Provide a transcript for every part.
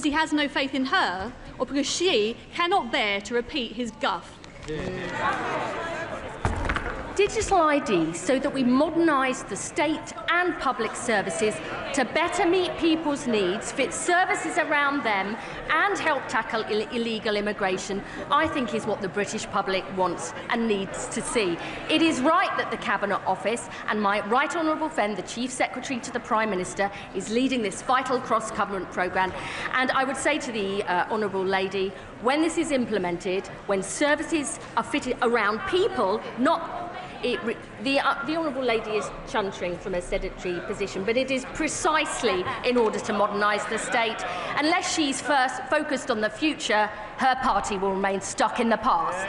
he has no faith in her or because she cannot bear to repeat his guff. Digital ID so that we modernise the state and public services to better meet people's needs, fit services around them and help tackle illegal immigration, I think is what the British public wants and needs to see. It is right that the Cabinet Office and my right honourable friend, the Chief Secretary to the Prime Minister, is leading this vital cross-government programme. And I would say to the honourable lady, when this is implemented, when services are fitted around people, not the honourable lady is chuntering from a sedentary position, but it is precisely in order to modernise the state. Unless she's first focused on the future, her party will remain stuck in the past.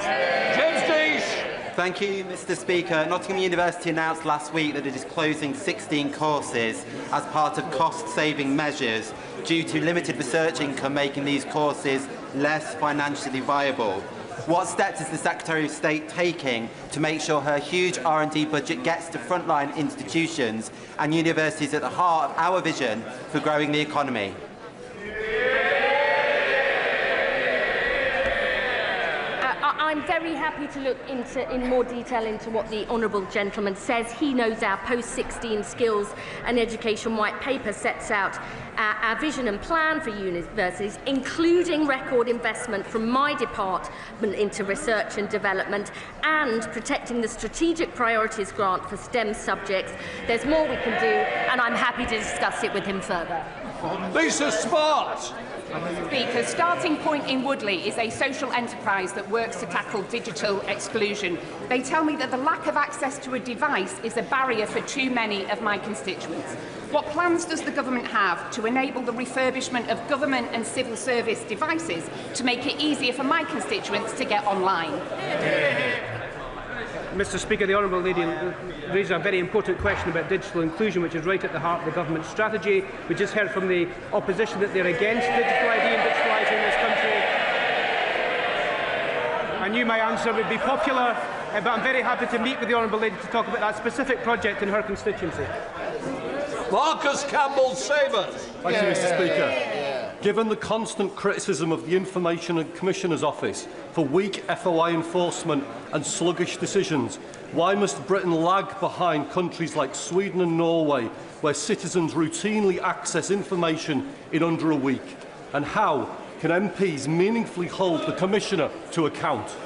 Thank you, Mr. Speaker. Nottingham University announced last week that it is closing 16 courses as part of cost-saving measures due to limited research income making these courses less financially viable. What steps is the Secretary of State taking to make sure her huge R&D budget gets to frontline institutions and universities at the heart of our vision for growing the economy? I'm very happy to look in more detail into what the honourable gentleman says. He knows our post-16 skills and education white paper sets out our vision and plan for universities, including record investment from my department into research and development and protecting the strategic priorities grant for STEM subjects. There's more we can do, and I'm happy to discuss it with him further. Lisa Smart. Speaker, Starting Point in Woodley is a social enterprise that works to tackle digital exclusion. They tell me that the lack of access to a device is a barrier for too many of my constituents. What plans does the government have to enable the refurbishment of government and civil service devices to make it easier for my constituents to get online? Mr. Speaker, the honourable lady raised a very important question about digital inclusion, which is right at the heart of the government's strategy. We just heard from the opposition that they're against digital ID and digitalising this country. I knew my answer would be popular, but I'm very happy to meet with the honourable lady to talk about that specific project in her constituency. Marcus Campbell-Sabers. Thank you, Mr. Speaker. Given the constant criticism of the Information and Commissioner's Office for weak FOI enforcement and sluggish decisions, why must Britain lag behind countries like Sweden and Norway, where citizens routinely access information in under a week? And how can MPs meaningfully hold the Commissioner to account?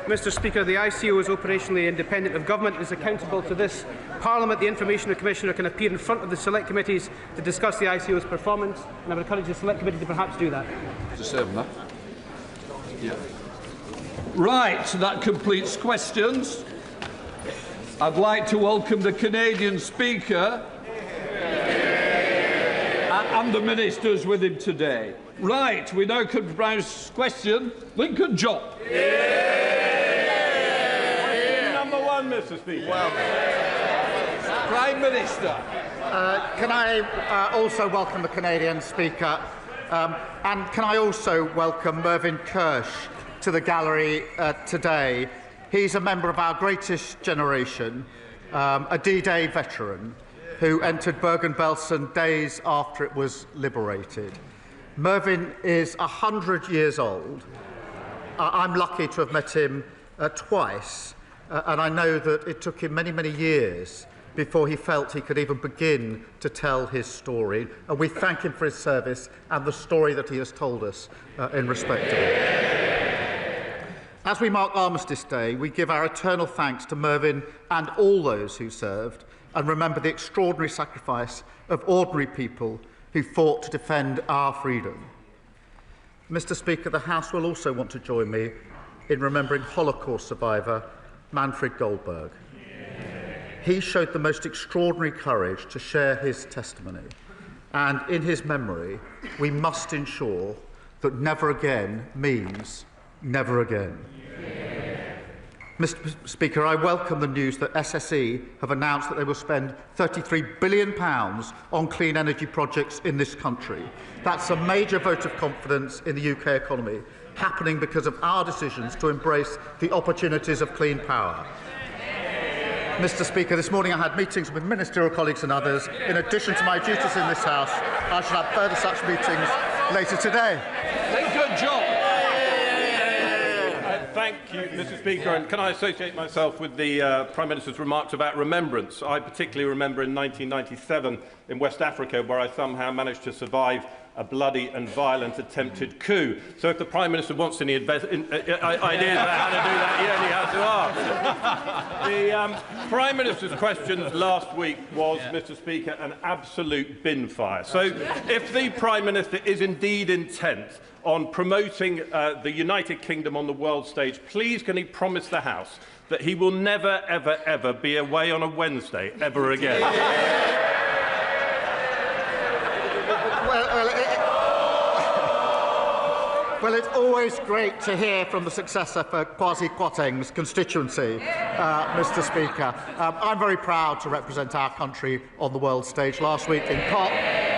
Mr. Speaker, the ICO is operationally independent of government. It is accountable to this Parliament. The Information Commissioner can appear in front of the select committees to discuss the ICO's performance, and I would encourage the select committee to perhaps do that. Right, that completes questions. I'd like to welcome the Canadian Speaker and the ministers with him today. Right, we now come to Prime Minister's question. Lincoln John. Number one, Mr. Speaker. Prime Minister. Can I also welcome the Canadian Speaker? And can I also welcome Mervyn Kirsch to the gallery today? He's a member of our greatest generation, a D-Day veteran who entered Bergen-Belsen days after it was liberated. Mervyn is 100 years old. I'm lucky to have met him twice, and I know that it took him many, many years before he felt he could even begin to tell his story. And we thank him for his service and the story that he has told us in respect of it. As we mark Armistice Day, we give our eternal thanks to Mervyn and all those who served, and remember the extraordinary sacrifice of ordinary people who fought to defend our freedom. Mr. Speaker, the House will also want to join me in remembering Holocaust survivor Manfred Goldberg. He showed the most extraordinary courage to share his testimony, and in his memory, we must ensure that never again means never again. Mr. Speaker, I welcome the news that SSE have announced that they will spend £33 billion on clean energy projects in this country. That's a major vote of confidence in the UK economy, happening because of our decisions to embrace the opportunities of clean power. Mr. Speaker, this morning I had meetings with ministerial colleagues and others. In addition to my duties in this House, I shall have further such meetings later today. Good job. Thank you, Mr. Speaker. And can I associate myself with the Prime Minister's remarks about remembrance? I particularly remember in 1997 in West Africa, where I somehow managed to survive a bloody and violent attempted coup. So if the Prime Minister wants any ideas about how to do that, he only has to ask. The Prime Minister's questions last week was, Mr. Speaker, an absolute bin fire. So if the Prime Minister is indeed intent on promoting the United Kingdom on the world stage, please can he promise the House that he will never, ever, ever be away on a Wednesday ever again? Well, it's always great to hear from the successor for Kwasi Kwarteng's constituency, Mr. Speaker. I'm very proud to represent our country on the world stage last week in COP,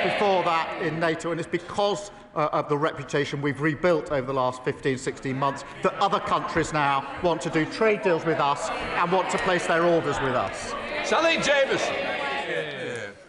before that in NATO, and it's because of the reputation we've rebuilt over the last 15, 16 months that other countries now want to do trade deals with us and want to place their orders with us. Sally Jameson.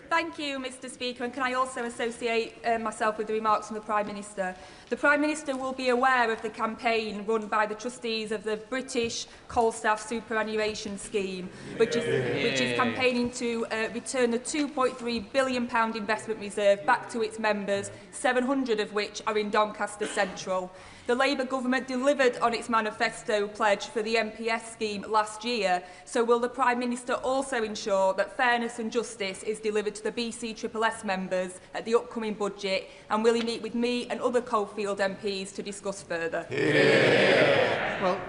Thank you, Mr. Speaker, and can I also associate myself with the remarks from the Prime Minister? The Prime Minister will be aware of the campaign run by the trustees of the British Coal Staff Superannuation Scheme, which is campaigning to return the £2.3 billion investment reserve back to its members, 700 of which are in Doncaster Central. The Labour government delivered on its manifesto pledge for the MPS scheme last year, so will the Prime Minister also ensure that fairness and justice is delivered to the BCSS members at the upcoming budget, and will he meet with me and other Coalfield MPs to discuss further? Well,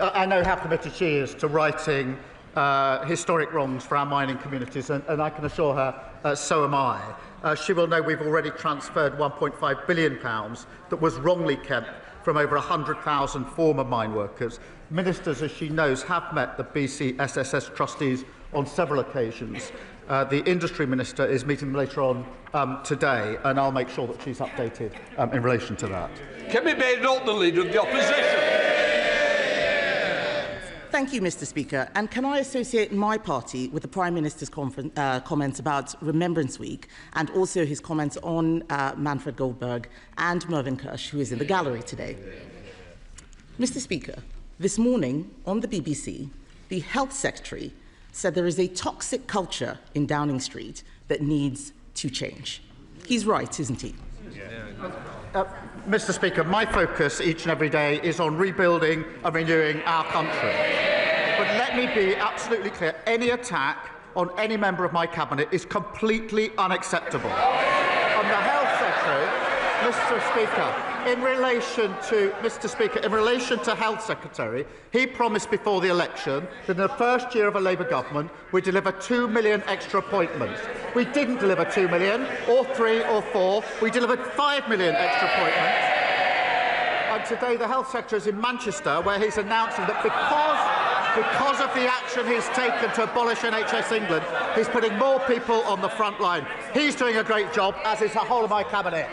I know how committed she is to righting historic wrongs for our mining communities, and I can assure her so am I. She will know we've already transferred £1.5 billion that was wrongly kept from over 100,000 former mine workers. Ministers, as she knows, have met the BCSS trustees on several occasions. The Industry Minister is meeting them later on today, and I'll make sure that she's updated in relation to that. Kemi Badenoch, the Leader of the Opposition. Thank you, Mr. Speaker. And can I associate my party with the Prime Minister's comments about Remembrance Week, and also his comments on Manfred Goldberg and Mervyn Kirsch, who is in the gallery today. Mr. Speaker, this morning on the BBC, the Health Secretary said there is a toxic culture in Downing Street that needs to change. He's right, isn't he? Mr. Speaker, my focus each and every day is on rebuilding and renewing our country. But let me be absolutely clear, any attack on any member of my cabinet is completely unacceptable. On the Health Secretary, Mr. Speaker, in relation to Health Secretary, he promised before the election that in the first year of a Labour government we'd deliver 2 million extra appointments. We didn't deliver 2 million, or 3 or 4. We delivered 5 million extra appointments. And today the Health Secretary is in Manchester, where he's announcing that because of the action he's taken to abolish NHS England, he's putting more people on the front line. He's doing a great job, as is the whole of my cabinet.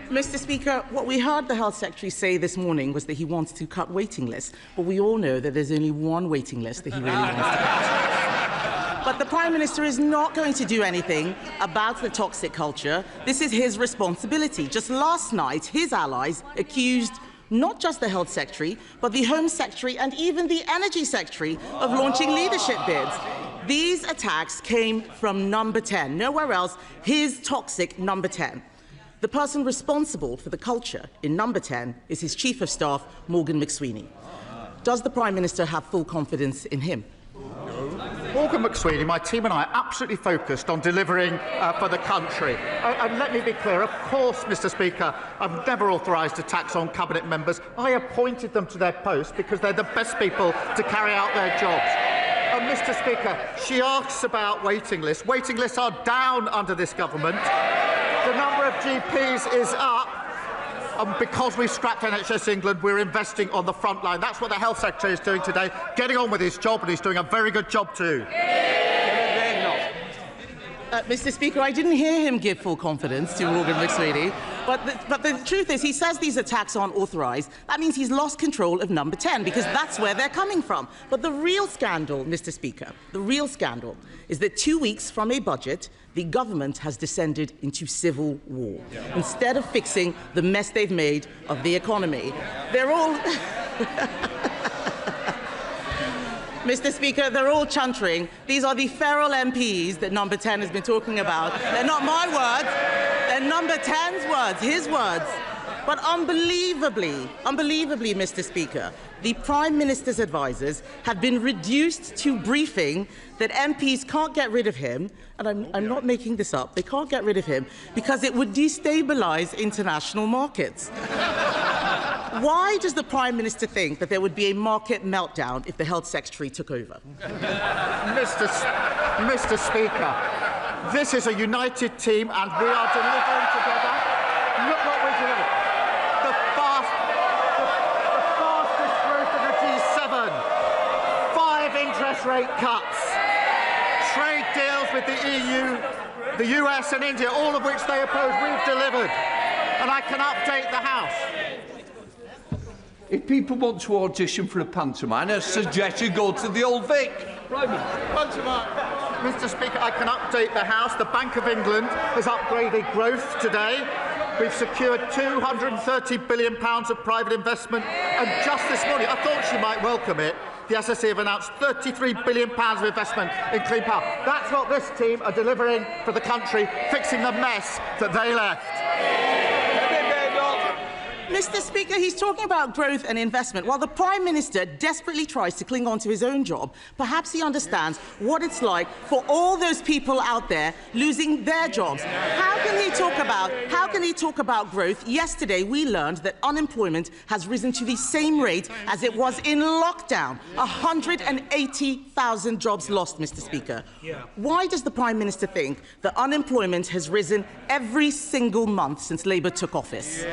Mr. Speaker, what we heard the Health Secretary say this morning was that he wants to cut waiting lists, but we all know that there's only one waiting list that he really wants to cut. But the Prime Minister is not going to do anything about the toxic culture. This is his responsibility. Just last night, his allies accused not just the Health Secretary, but the Home Secretary and even the Energy Secretary of launching leadership bids. These attacks came from Number 10, nowhere else, his toxic Number 10. The person responsible for the culture in Number 10 is his Chief of Staff, Morgan McSweeney. Does the Prime Minister have full confidence in him? Morgan McSweeney, my team and I are absolutely focused on delivering for the country. And let me be clear, of course, Mr. Speaker, I've never authorised attacks on Cabinet members. I appointed them to their posts because they're the best people to carry out their jobs. And Mr. Speaker, she asks about waiting lists. Waiting lists are down under this government. The number of GPs is up. And because we scrapped NHS England, we're investing on the front line. That's what the Health Secretary is doing today, getting on with his job, and he's doing a very good job too. Mr. Speaker, I didn't hear him give full confidence to Morgan McSweeney, but the truth is he says these attacks aren't authorised. That means he's lost control of Number 10, because that's where they're coming from. But the real scandal, Mr. Speaker, the real scandal is that 2 weeks from a budget, the government has descended into civil war. Instead of fixing the mess they've made of the economy, they're all... Mr. Speaker, they're all chuntering. These are the feral MPs that Number 10 has been talking about. They're not my words. They're Number 10's words, his words. But unbelievably, Mr. Speaker, the Prime Minister's advisers have been reduced to briefing that MPs can't get rid of him, and I'm not making this up, they can't get rid of him because it would destabilise international markets. Why does the Prime Minister think that there would be a market meltdown if the Health Secretary took over? Mr. Speaker, this is a united team and we are delivering together. Look what we delivered. The fastest growth of the G7. 5 interest rate cuts. Trade deals with the EU, the US and India, all of which they oppose. We've delivered. And I can update the House. If people want to audition for a pantomime, I suggest you go to the Old Vic. Pantomime. Mr. Speaker, I can update the House. The Bank of England has upgraded growth today. We've secured £230 billion of private investment. And just this morning, I thought she might welcome it, the SSE have announced £33 billion of investment in clean power. That's what this team are delivering for the country, fixing the mess that they left. Mr. Speaker, he's talking about growth and investment. While the Prime Minister desperately tries to cling on to his own job, perhaps he understands what it's like for all those people out there losing their jobs. How can he talk about growth? Yesterday, we learned that unemployment has risen to the same rate as it was in lockdown. 180,000 jobs lost, Mr. Speaker. Why does the Prime Minister think that unemployment has risen every single month since Labour took office?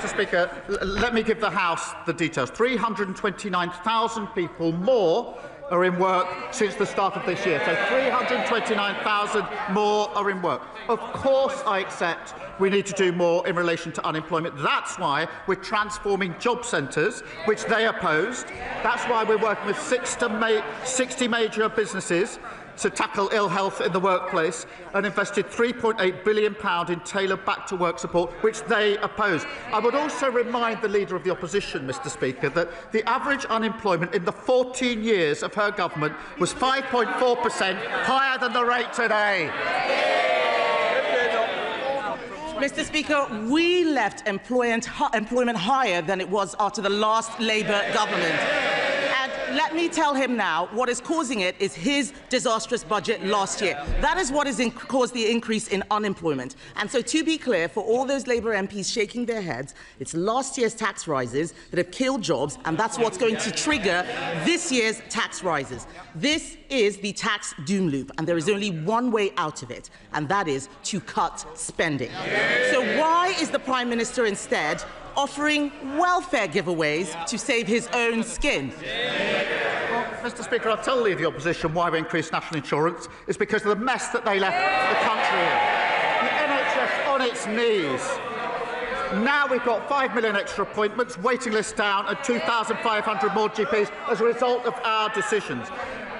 Mr. Speaker, let me give the House the details. 329,000 people more are in work since the start of this year. So 329,000 more are in work. Of course, I accept we need to do more in relation to unemployment. That's why we're transforming job centres, which they opposed. That's why we're working with 60 major businesses to tackle ill health in the workplace and invested £3.8 billion in tailored back-to-work support, which they opposed. I would also remind the Leader of the Opposition, Mr. Speaker, that the average unemployment in the 14 years of her government was 5.4%, higher than the rate today. Mr. Speaker, we left employment higher than it was after the last Labour government. Let me tell him now, what is causing it is his disastrous budget last year. That is what has caused the increase in unemployment. And so, to be clear, for all those Labour MPs shaking their heads, it's last year's tax rises that have killed jobs, and that's what's going to trigger this year's tax rises. This is the tax doom loop, and there is only one way out of it, and that is to cut spending. So why is the Prime Minister instead offering welfare giveaways to save his own skin? Well, Mr. Speaker, I'll tell the Leader of the Opposition why we increased national insurance. It's because of the mess that they left the country in. The NHS on its knees. Now we've got 5 million extra appointments, waiting lists down, and 2,500 more GPs as a result of our decisions.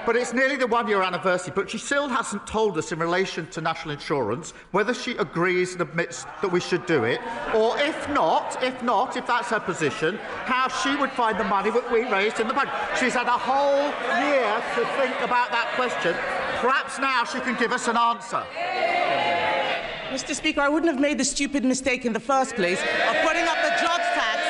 But it's nearly the one-year anniversary, but she still hasn't told us in relation to national insurance whether she agrees and admits that we should do it, or if if that's her position, how she would find the money that we raised in the budget. She's had a whole year to think about that question. Perhaps now she can give us an answer. Mr. Speaker, I wouldn't have made the stupid mistake in the first place of putting up the jobs tax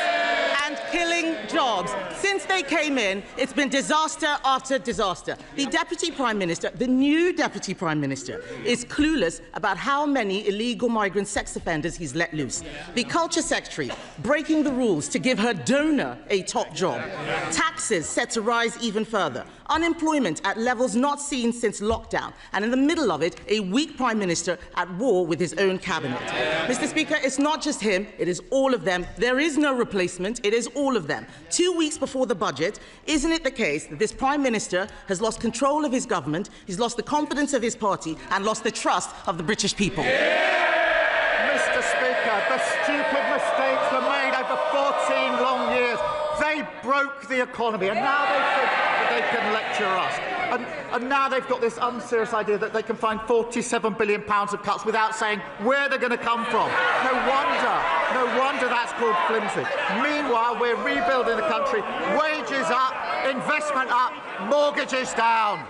and killing jobs. Since they came in, it's been disaster after disaster. The Deputy Prime Minister, the new Deputy Prime Minister, is clueless about how many illegal migrant sex offenders he's let loose. The Culture Secretary breaking the rules to give her donor a top job. Taxes set to rise even further. Unemployment at levels not seen since lockdown. And in the middle of it, a weak Prime Minister at war with his own cabinet. Mr. Speaker, it's not just him, it is all of them. There is no replacement, it is all of them. 2 weeks before the budget, isn't it the case that this Prime Minister has lost control of his government, he's lost the confidence of his party and lost the trust of the British people? Mr. Speaker, the stupid mistakes were made over 14 long years. They broke the economy, and now they think that they can lecture us. And now they've got this unserious idea that they can find £47 billion of cuts without saying where they're going to come from. No wonder that's called flimsy. Meanwhile, we're rebuilding the country. Wages up, investment up, mortgages down.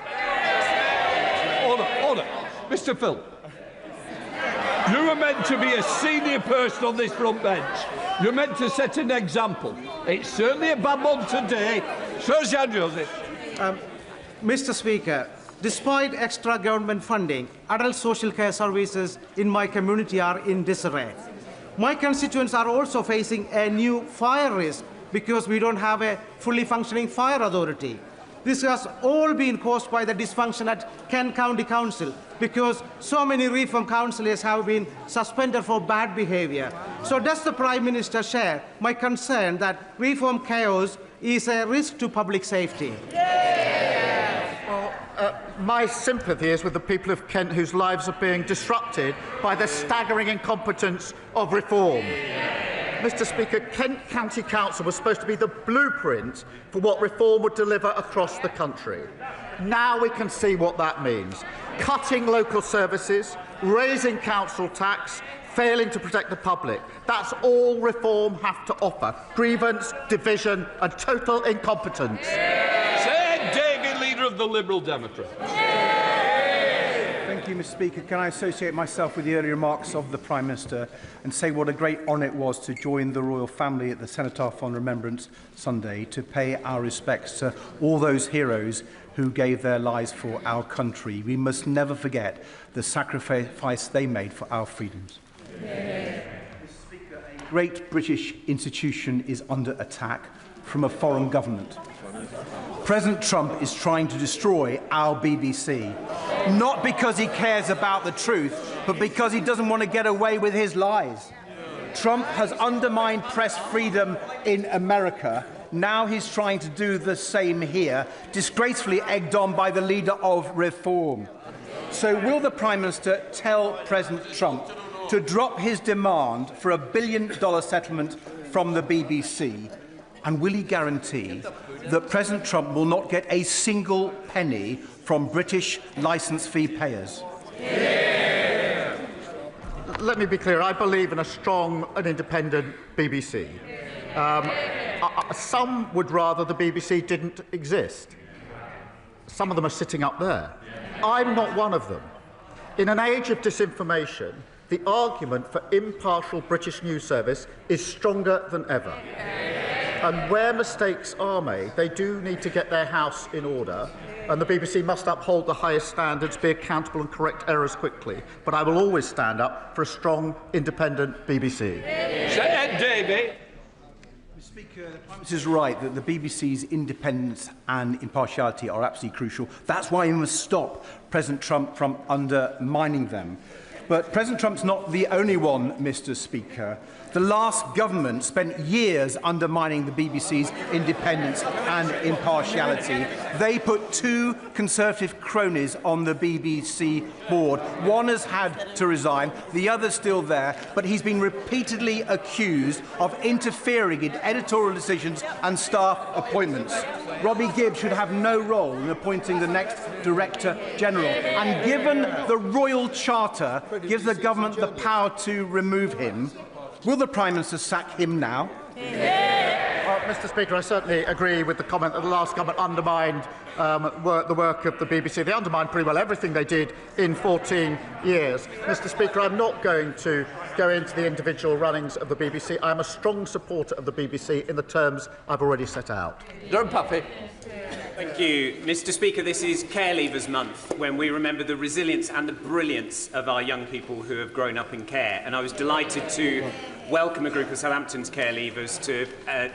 Order. Mr. Phil. You are meant to be a senior person on this front bench. You're meant to set an example. It's certainly a bad one today. Sir Joseph. Mr. Speaker, despite extra government funding, adult social care services in my community are in disarray. My constituents are also facing a new fire risk because we don't have a fully functioning fire authority. This has all been caused by the dysfunction at Kent County Council because so many reform councillors have been suspended for bad behaviour. So does the Prime Minister share my concern that reform chaos is a risk to public safety? My sympathy is with the people of Kent whose lives are being disrupted by the staggering incompetence of reform. Mr. Speaker, Kent County Council was supposed to be the blueprint for what reform would deliver across the country. Now we can see what that means. Cutting local services, raising council tax, failing to protect the public. That's all reform have to offer. Grievance, division and total incompetence. Sir David, Leader of the Liberal Democrats. Thank you, Mr. Speaker. Can I associate myself with the earlier remarks of the Prime Minister and say what a great honour it was to join the royal family at the Cenotaph on Remembrance Sunday to pay our respects to all those heroes who gave their lives for our country. We must never forget the sacrifice they made for our freedoms. Mr. Speaker, a great British institution is under attack from a foreign government. President Trump is trying to destroy our BBC, not because he cares about the truth, but because he doesn't want to get away with his lies. Trump has undermined press freedom in America. Now he's trying to do the same here, disgracefully egged on by the leader of reform. So will the Prime Minister tell President Trump to drop his demand for $1 billion settlement from the BBC? And will he guarantee that President Trump will not get a single penny from British licence fee payers? Yeah. Let me be clear. I believe in a strong and independent BBC. Some would rather the BBC didn't exist. Some of them are sitting up there. I'm not one of them. In an age of disinformation, the argument for impartial British news service is stronger than ever. And where mistakes are made, they do need to get their house in order, and the BBC must uphold the highest standards, be accountable and correct errors quickly. But I will always stand up for a strong, independent BBC. David. Mr. Speaker, the Prime Minister is right that the BBC's independence and impartiality are absolutely crucial. That's why we must stop President Trump from undermining them. But President Trump's not the only one, Mr. Speaker. The last government spent years undermining the BBC's independence and impartiality. They put 2 Conservative cronies on the BBC board. One has had to resign, the other's still there, but he's been repeatedly accused of interfering in editorial decisions and staff appointments. Robbie Gibbs should have no role in appointing the next Director General. And given the Royal Charter gives the government the power to remove him, will the Prime Minister sack him now? Mr. Speaker, I certainly agree with the comment that the last government undermined the work of the BBC. They undermined pretty well everything they did in 14 years. Mr. Speaker, I'm not going to go into the individual runnings of the BBC. I am a strong supporter of the BBC in the terms I've already set out. Don't puffy. Thank you, Mr. Speaker. This is Care Leavers Month, when we remember the resilience and the brilliance of our young people who have grown up in care. And I was delighted to welcome a group of Southampton's care leavers to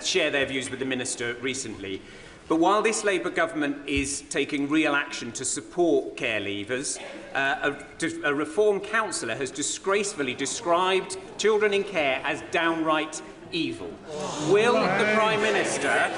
share their views with the Minister recently. But while this Labour government is taking real action to support care leavers, a Reform councillor has disgracefully described children in care as downright evil. Will the Prime Minister...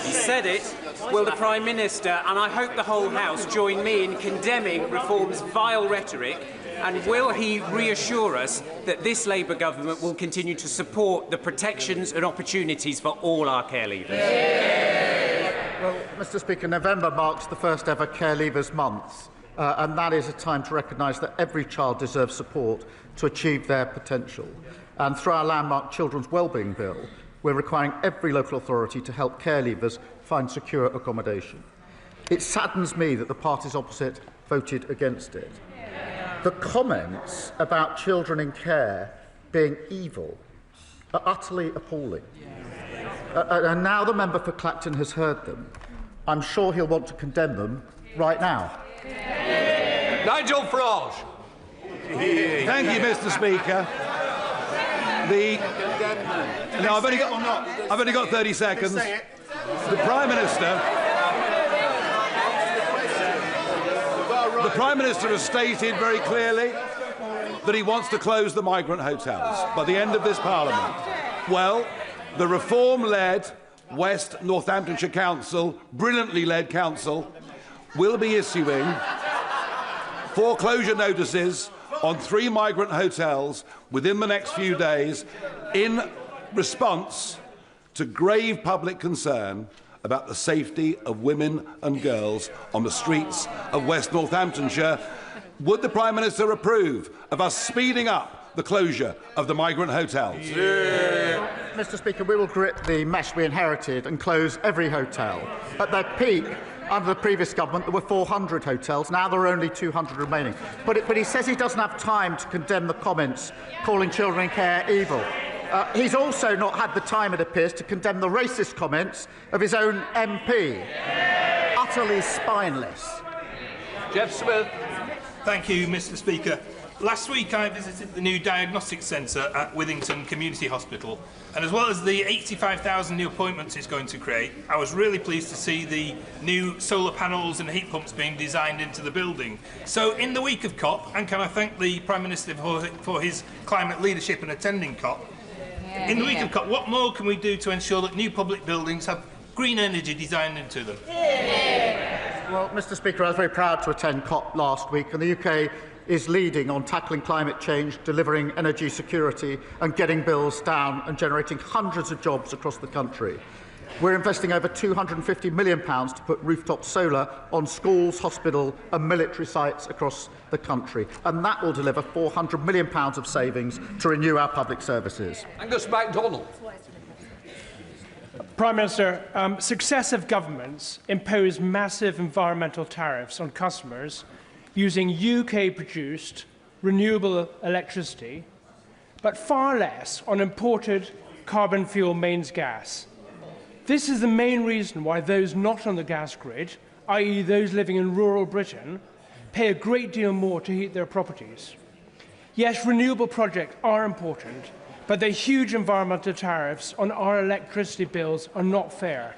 He said it. Will the Prime Minister, and I hope the whole House, join me in condemning Reform's vile rhetoric, and will he reassure us that this Labour government will continue to support the protections and opportunities for all our care leavers? Well, Mr Speaker, November marks the first ever Care Leavers Month, and that is a time to recognise that every child deserves support to achieve their potential. And through our landmark Children's Wellbeing Bill, we're requiring every local authority to help care leavers find secure accommodation. It saddens me that the parties opposite voted against it. The comments about children in care being evil are utterly appalling. And now the member for Clacton has heard them. I'm sure he'll want to condemn them right now. Nigel Farage. Thank you, Mr Speaker. No, I've only got 30 seconds. The Prime Minister has stated very clearly that he wants to close the migrant hotels by the end of this Parliament. Well, the reform-led West Northamptonshire Council, brilliantly led council, will be issuing foreclosure notices on 3 migrant hotels within the next few days in response to grave public concern about the safety of women and girls on the streets of West Northamptonshire. Would the Prime Minister approve of us speeding up the closure of the migrant hotels? Mr Speaker, we will grit the mess we inherited and close every hotel. At their peak, under the previous government, there were 400 hotels. Now there are only 200 remaining. But he says he doesn't have time to condemn the comments calling children in care evil. He's also not had the time, it appears, to condemn the racist comments of his own MP. Utterly spineless. Jeff Smith. Thank you, Mr Speaker. Last week I visited the new diagnostic centre at Withington Community Hospital, and as well as the 85,000 new appointments it's going to create, I was really pleased to see the new solar panels and heat pumps being designed into the building. So in the week of COP, and can I thank the Prime Minister for his climate leadership and attending COP, in the week of COP, what more can we do to ensure that new public buildings have green energy designed into them? Well, Mr Speaker, I was very proud to attend COP last week, and the UK is leading on tackling climate change, delivering energy security and getting bills down and generating hundreds of jobs across the country. We're investing over £250 million to put rooftop solar on schools, hospital and military sites across the country, and that will deliver £400 million of savings to renew our public services. Angus MacDonald. Prime Minister, successive governments imposed massive environmental tariffs on customers using UK-produced renewable electricity, but far less on imported carbon fuel mains gas. This is the main reason why those not on the gas grid, i.e. those living in rural Britain, pay a great deal more to heat their properties. Yes, renewable projects are important, but the huge environmental tariffs on our electricity bills are not fair.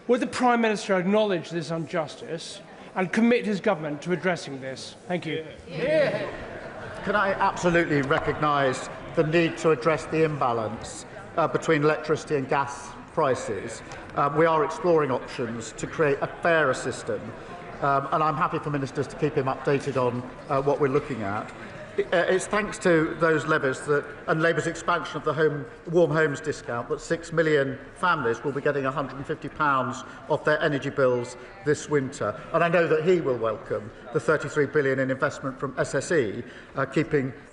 Would the Prime Minister acknowledge this injustice and commit his government to addressing this? Thank you. Can I absolutely recognise the need to address the imbalance between electricity and gas prices? We are exploring options to create a fairer system, and I'm happy for ministers to keep him updated on what we're looking at. It's thanks to those levies and Labour's expansion of the warm homes discount that 6 million families will be getting £150 off their energy bills this winter. And I know that he will welcome the £33 billion in investment from SSE,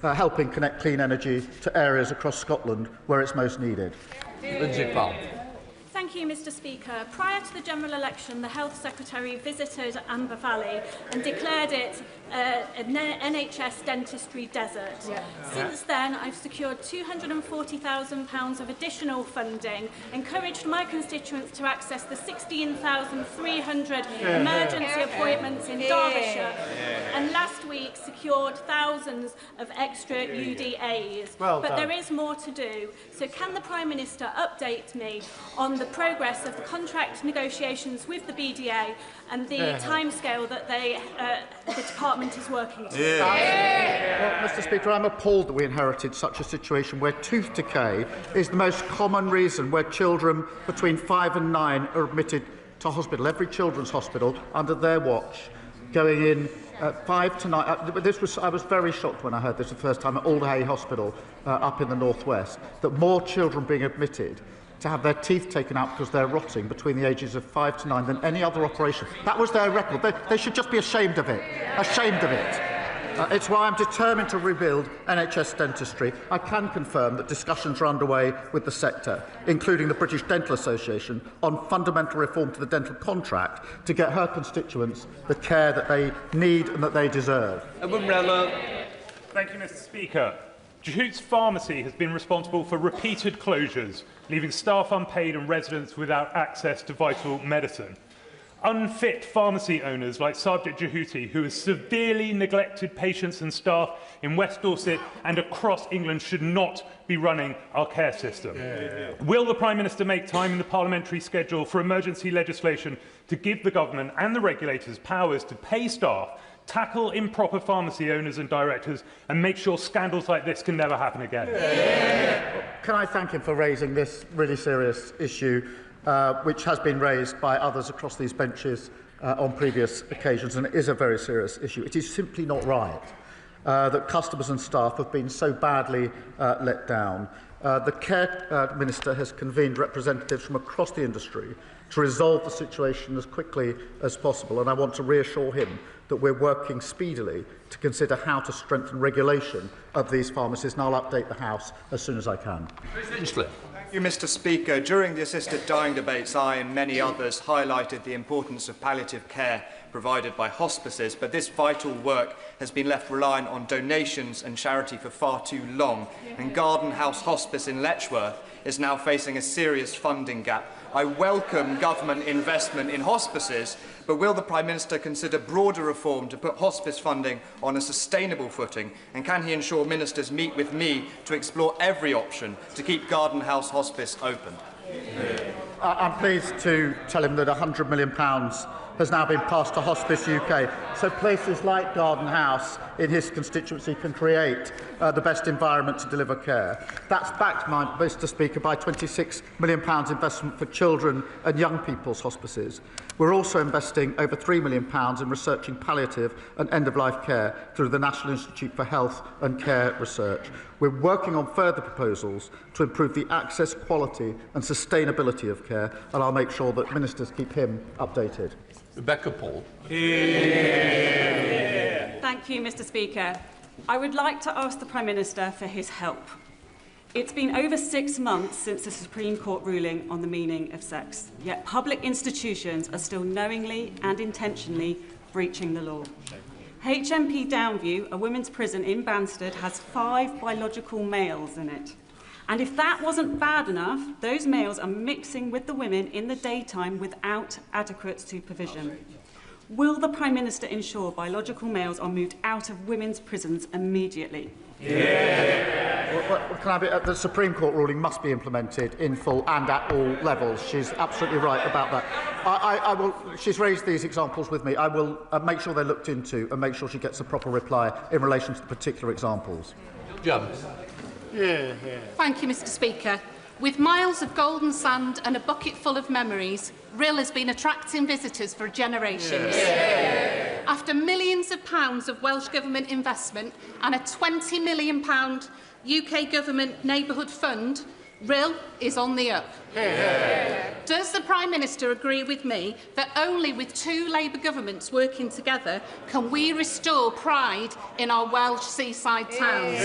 helping connect clean energy to areas across Scotland where it's most needed. Lindsay Powell. Thank you, Mr Speaker. Prior to the general election, the Health Secretary visited Amber Valley and declared it an NHS dentistry desert. Since then, I've secured £240,000 of additional funding, encouraged my constituents to access the 16,300 emergency appointments in Derbyshire, and last week secured thousands of extra UDAs. But there is more to do. So can the Prime Minister update me on the progress of the contract negotiations with the BDA and the timescale that the department is working to? Well, Mr Speaker, I'm appalled that we inherited such a situation where tooth decay is the most common reason where children between 5 and 9 are admitted to hospital. Every children's hospital under their watch going in 5 to 9. I was very shocked when I heard this the first time at Alderhay Hospital up in the northwest, that more children being admitted to have their teeth taken out because they're rotting between the ages of 5 to 9 than any other operation. That was their record. They should just be ashamed of it. Ashamed of it. It's why I'm determined to rebuild NHS dentistry. I can confirm that discussions are underway with the sector, including the British Dental Association, on fundamental reform to the dental contract to get her constituents the care that they need and that they deserve. Thank you, Mr. Speaker. Jehoot's Pharmacy has been responsible for repeated closures, leaving staff unpaid and residents without access to vital medicine. Unfit pharmacy owners like Sargit Jehooti, who has severely neglected patients and staff in West Dorset and across England, should not be running our care system. Will the Prime Minister make time in the parliamentary schedule for emergency legislation to give the government and the regulators powers to pay staff, tackle improper pharmacy owners and directors, and make sure scandals like this can never happen again? Can I thank him for raising this really serious issue, which has been raised by others across these benches on previous occasions, and it is a very serious issue. It is simply not right that customers and staff have been so badly let down. The Care Minister has convened representatives from across the industry to resolve the situation as quickly as possible, and I want to reassure him that we're working speedily to consider how to strengthen regulation of these pharmacies, and I'll update the House as soon as I can. Thank you, Mr. Speaker. During the assisted dying debates, I and many others highlighted the importance of palliative care provided by hospices, but this vital work has been left reliant on donations and charity for far too long, and Garden House Hospice in Letchworth is now facing a serious funding gap. I welcome government investment in hospices, but will the Prime Minister consider broader reform to put hospice funding on a sustainable footing? And can he ensure ministers meet with me to explore every option to keep Garden House Hospice open? I'm pleased to tell him that £100 million has now been passed to Hospice UK, so places like Garden House in his constituency can create the best environment to deliver care. That's backed, Mr. Speaker, by £26 million investment for children and young people's hospices. We're also investing over £3 million in researching palliative and end-of-life care through the National Institute for Health and Care Research. We're working on further proposals to improve the access, quality and sustainability of care, and I'll make sure that ministers keep him updated. Rebecca Paul. Thank you, Mr. Speaker. I would like to ask the Prime Minister for his help. It's been over 6 months since the Supreme Court ruling on the meaning of sex, yet public institutions are still knowingly and intentionally breaching the law. HMP Downview, a women's prison in Banstead, has 5 biological males in it. And if that wasn't bad enough, those males are mixing with the women in the daytime without adequate supervision. Will the Prime Minister ensure biological males are moved out of women's prisons immediately? The Supreme Court ruling must be implemented in full and at all levels. She's absolutely right about that. She's raised these examples with me. I will make sure they're looked into and make sure she gets a proper reply in relation to the particular examples. Thank you, Mr. Speaker. With miles of golden sand and a bucket full of memories, Rhyl has been attracting visitors for generations. After millions of pounds of Welsh Government investment and a £20 million UK Government Neighbourhood Fund, Rhyl is on the up. Does the Prime Minister agree with me that only with 2 Labour governments working together can we restore pride in our Welsh seaside towns?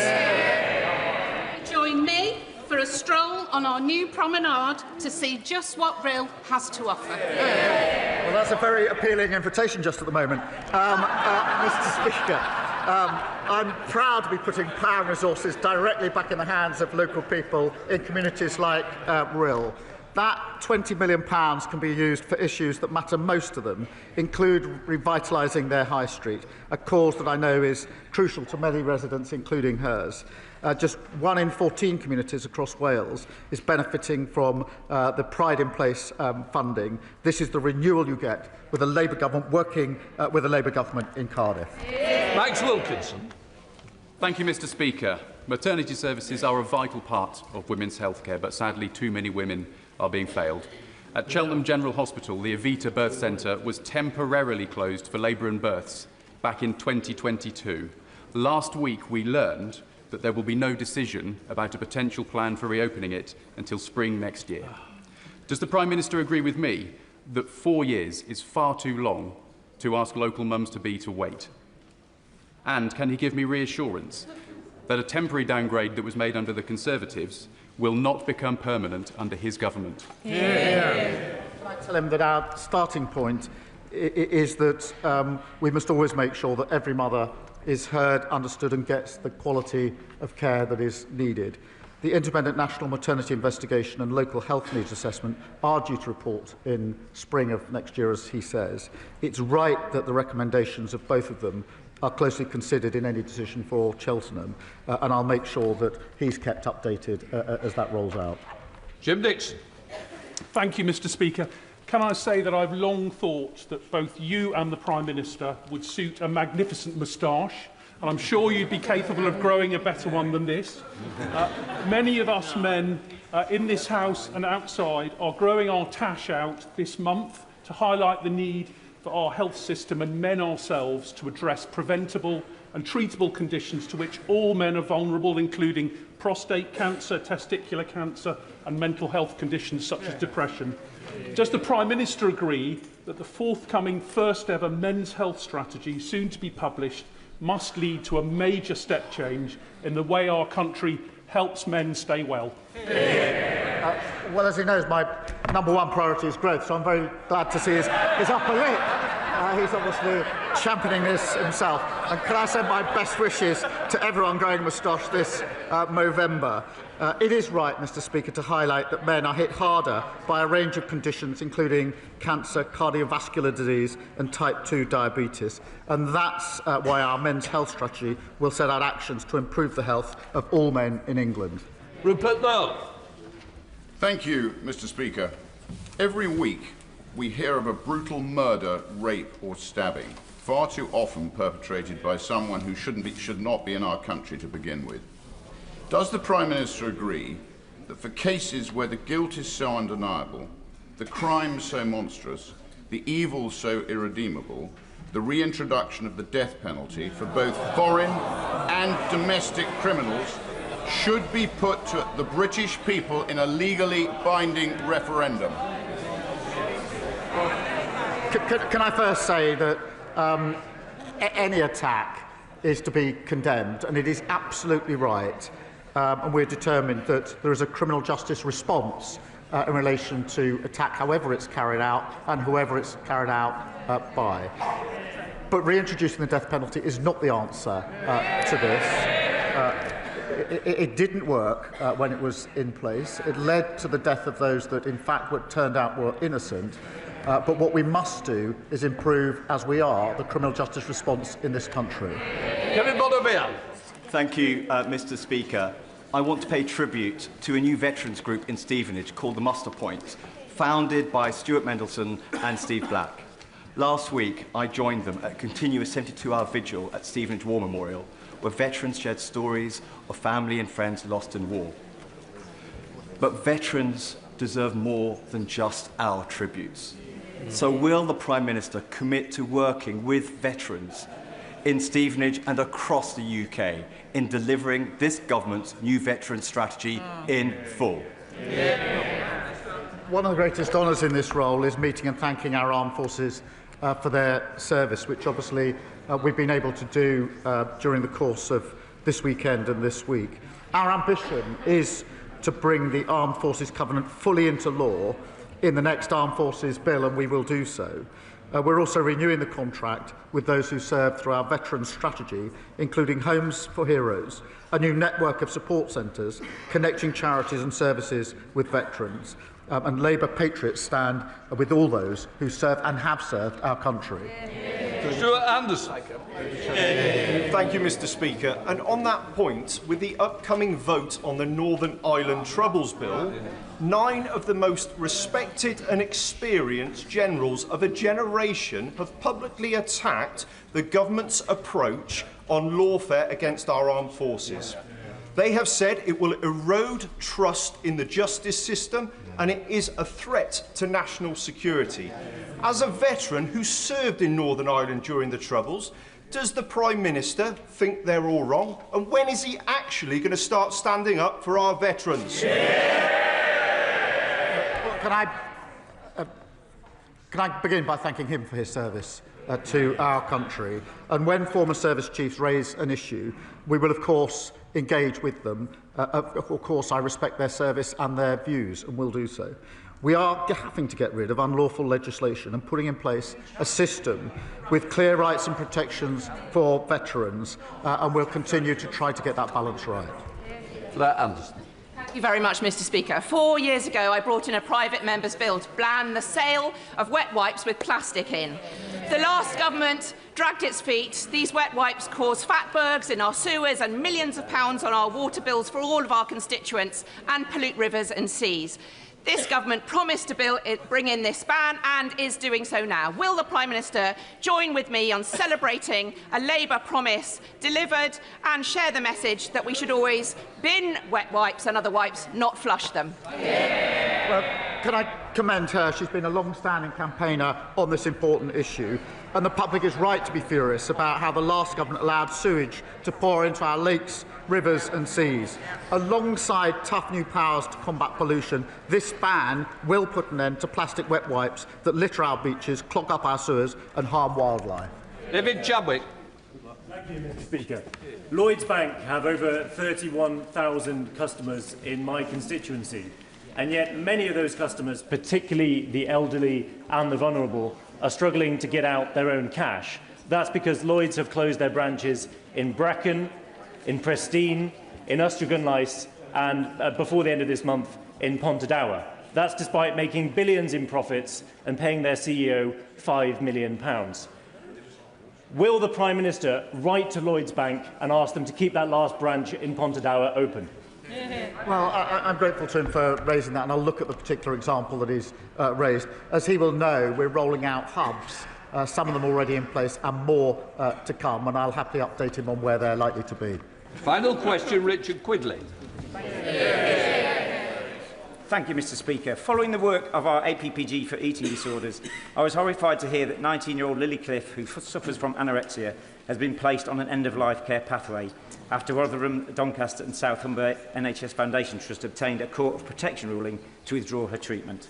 Join me for a stroll on our new promenade to see just what Rhyl has to offer. Well, that's a very appealing invitation just at the moment. Mr. Speaker, I'm proud to be putting power and resources directly back in the hands of local people in communities like Rhyl. That £20 million can be used for issues that matter most to them, include revitalising their high street, a cause that I know is crucial to many residents, including hers. Just 1 in 14 communities across Wales is benefiting from the Pride in Place funding. This is the renewal you get with a Labour government working with a Labour government in Cardiff. Max Wilkinson. Thank you, Mr. Speaker. Maternity services are a vital part of women's healthcare, but sadly too many women are being failed. At Cheltenham General Hospital, the Evita Birth Centre was temporarily closed for labour and births back in 2022. Last week, we learned that there will be no decision about a potential plan for reopening it until spring next year. Does the Prime Minister agree with me that 4 years is far too long to ask local mums-to-be to wait? And can he give me reassurance that a temporary downgrade that was made under the Conservatives will not become permanent under his government? Can I tell him that our starting point is that we must always make sure that every mother is heard, understood and gets the quality of care that is needed. The Independent National Maternity Investigation and Local Health Needs Assessment are due to report in spring of next year, as he says. It's right that the recommendations of both of them are closely considered in any decision for Cheltenham, and I'll make sure that he's kept updated as that rolls out. Jim Dixon. Thank you, Mr. Speaker. Can I say that I've long thought that both you and the Prime Minister would suit a magnificent moustache, and I'm sure you'd be capable of growing a better one than this. Many of us men in this House and outside are growing our tash out this month to highlight the need for our health system and men ourselves to address preventable and treatable conditions to which all men are vulnerable, including prostate cancer, testicular cancer and mental health conditions such as depression. Does the Prime Minister agree that the forthcoming first ever men's health strategy, soon to be published, must lead to a major step change in the way our country helps men stay well? Well, as he knows, my #1 priority is growth, so I'm very glad to see his upper lip. He's obviously championing this himself. And can I send my best wishes to everyone growing a moustache this Movember? It is right, Mr. Speaker, to highlight that men are hit harder by a range of conditions, including cancer, cardiovascular disease and type 2 diabetes. And that's why our men's health strategy will set out actions to improve the health of all men in England. Rupert Nowell. Thank you, Mr. Speaker. Every week we hear of a brutal murder, rape or stabbing, far too often perpetrated by someone who should not be in our country to begin with. Does the Prime Minister agree that for cases where the guilt is so undeniable, the crime so monstrous, the evil so irredeemable, the reintroduction of the death penalty for both foreign and domestic criminals should be put to the British people in a legally binding referendum? Can I first say that any attack is to be condemned, and it is absolutely right, and we're determined that there is a criminal justice response in relation to attack, however it's carried out and whoever it's carried out by. But reintroducing the death penalty is not the answer to this. It didn't work when it was in place. It led to the death of those that, in fact, turned out were innocent. But what we must do is improve, as we are, the criminal justice response in this country. Kemi Badenoch. Thank you, Mr. Speaker. I want to pay tribute to a new veterans group in Stevenage called the Muster Point, founded by Stuart Mendelsohn and Steve Black. Last week, I joined them at a continuous 72-hour vigil at Stevenage War Memorial, where veterans shared stories of family and friends lost in war. But veterans deserve more than just our tributes. So will the Prime Minister commit to working with veterans in Stevenage and across the UK in delivering this government's new veteran strategy in full? One of the greatest honours in this role is meeting and thanking our armed forces for their service, which obviously we've been able to do during the course of this weekend and this week. Our ambition is to bring the Armed Forces Covenant fully into law in the next Armed Forces Bill, and we will do so. We're also renewing the contract with those who serve through our veterans strategy, including Homes for Heroes, a new network of support centres connecting charities and services with veterans. And Labour patriots stand with all those who serve and have served our country. Stuart Anderson. Thank you, Mr. Speaker. And on that point, with the upcoming vote on the Northern Ireland Troubles Bill, 9 of the most respected and experienced generals of a generation have publicly attacked the government's approach on lawfare against our armed forces. They have said it will erode trust in the justice system and it is a threat to national security. As a veteran who served in Northern Ireland during the Troubles, Does the Prime Minister think they're all wrong? And when is he actually going to start standing up for our veterans? Can I begin by thanking him for his service to our country? And when former service chiefs raise an issue, we will, of course, engage with them. Of course, I respect their service and their views, and will do so. We are having to get rid of unlawful legislation and putting in place a system with clear rights and protections for veterans, and we'll continue to try to get that balance right. Anderson. Thank you very much, Mr. Speaker. 4 years ago, I brought in a private member's bill to ban the sale of wet wipes with plastic in. The last government dragged its feet. These wet wipes cause fatbergs in our sewers and millions of pounds on our water bills for all of our constituents and pollute rivers and seas. This government promised to bring in this ban and is doing so now. Will the Prime Minister join with me on celebrating a Labour promise delivered and share the message that we should always bin wet wipes and other wipes, not flush them? Well, can I commend her? She's been a long-standing campaigner on this important issue, and the public is right to be furious about how the last government allowed sewage to pour into our lakes, rivers and seas. Alongside tough new powers to combat pollution, this ban will put an end to plastic wet wipes that litter our beaches, clog up our sewers and harm wildlife. David Chadwick. Thank you, Mr. Speaker. Lloyds Bank have over 31,000 customers in my constituency, and yet many of those customers, particularly the elderly and the vulnerable, are struggling to get out their own cash. That's because Lloyds have closed their branches in Brecon, in Prestine, in Ustragunlice, and before the end of this month in Pontedower. That's despite making billions in profits and paying their CEO £5 million. Will the Prime Minister write to Lloyds Bank and ask them to keep that last branch in Pontedower open? Well, I'm grateful to him for raising that, and I'll look at the particular example that he's raised. As he will know, we're rolling out hubs, some of them already in place and more to come, and I'll happily update him on where they're likely to be. Final question, Richard Quigley. Thank you, Mr. Speaker. Following the work of our APPG for eating disorders, I was horrified to hear that 19-year-old Lily Cliff, who suffers from anorexia, has been placed on an end-of-life care pathway after Rotherham, Doncaster and South Humber NHS Foundation Trust obtained a Court of Protection ruling to withdraw her treatment.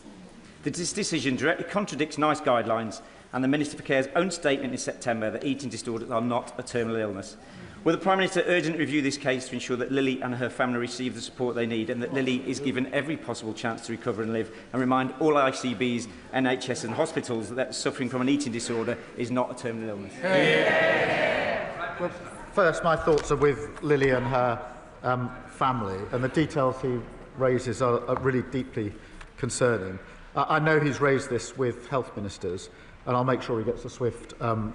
This decision directly contradicts NICE guidelines and the Minister for Care's own statement in September that eating disorders are not a terminal illness. Will the Prime Minister urgently review this case to ensure that Lily and her family receive the support they need and that Lily is given every possible chance to recover and live, and remind all ICBs, NHS and hospitals that suffering from an eating disorder is not a terminal illness? Well, first, my thoughts are with Lily and her family, and the details he raises are really deeply concerning. I know he's raised this with health ministers, and I'll make sure he gets a swift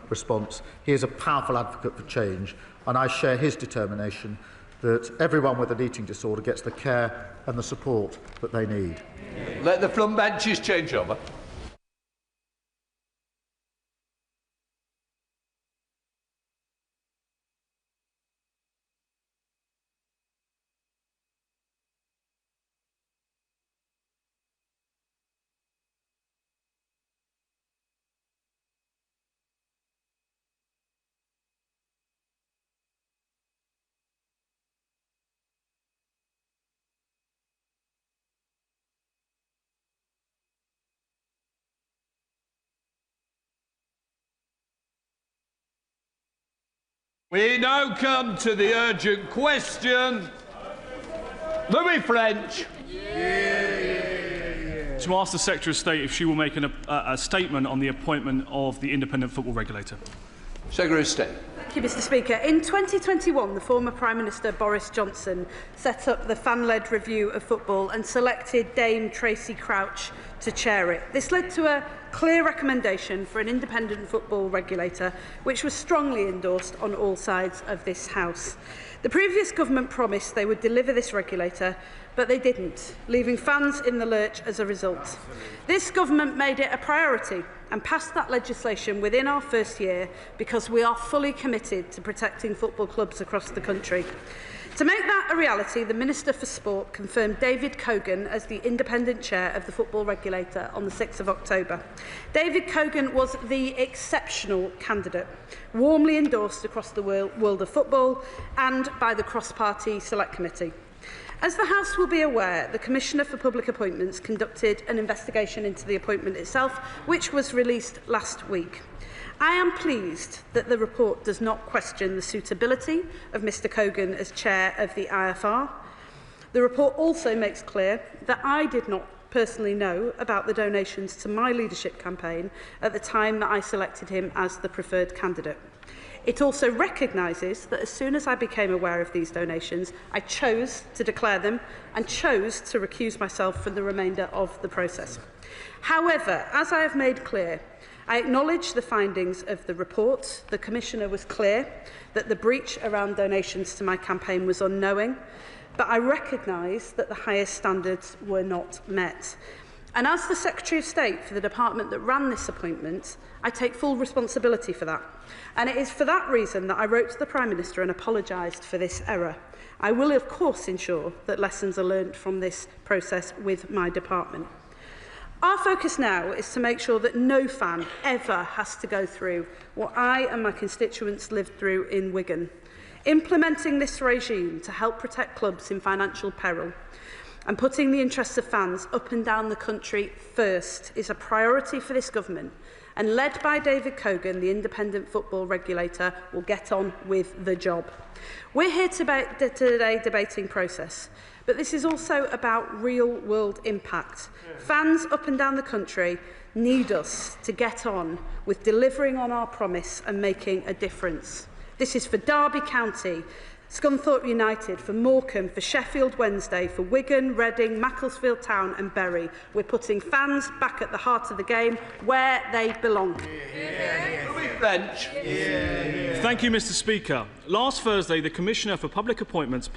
response. He is a powerful advocate for change, and I share his determination that everyone with an eating disorder gets the care and the support that they need. Let the front benches change over. We now come to the urgent question. Louis French. To ask the Secretary of State if she will make a statement on the appointment of the independent football regulator. Secretary of State. Thank you, Mr. Speaker. In 2021, the former Prime Minister Boris Johnson set up the fan-led review of football and selected Dame Tracy Crouch to chair it. This led to a clear recommendation for an independent football regulator, which was strongly endorsed on all sides of this House. The previous government promised they would deliver this regulator, but they didn't, leaving fans in the lurch as a result. This government made it a priority and passed that legislation within our first year because we are fully committed to protecting football clubs across the country. To make that a reality, the Minister for Sport confirmed David Cogan as the independent chair of the football regulator on the 6th of October. David Cogan was the exceptional candidate, warmly endorsed across the world of football and by the cross-party select committee. As the House will be aware, the Commissioner for Public Appointments conducted an investigation into the appointment itself, which was released last week. I am pleased that the report does not question the suitability of Mr Cogan as chair of the IFR. The report also makes clear that I did not personally know about the donations to my leadership campaign at the time that I selected him as the preferred candidate. It also recognises that as soon as I became aware of these donations, I chose to declare them and chose to recuse myself from the remainder of the process. However, as I have made clear, I acknowledge the findings of the report. The Commissioner was clear that the breach around donations to my campaign was unknowing, but I recognise that the highest standards were not met. And as the Secretary of State for the department that ran this appointment, I take full responsibility for that. And it is for that reason that I wrote to the Prime Minister and apologised for this error. I will, of course, ensure that lessons are learned from this process with my department. Our focus now is to make sure that no fan ever has to go through what I and my constituents lived through in Wigan. Implementing this regime to help protect clubs in financial peril and putting the interests of fans up and down the country first is a priority for this government, and led by David Cogan, the independent football regulator, will get on with the job. We're here today debating process, but this is also about real-world impact. Fans up and down the country need us to get on with delivering on our promise and making a difference. This is for Derby County, Scunthorpe United, for Morecambe, for Sheffield Wednesday, for Wigan, Reading, Macclesfield Town and Bury. We're putting fans back at the heart of the game where they belong. Thank you, Mr Speaker. Last Thursday, the Commissioner for Public Appointments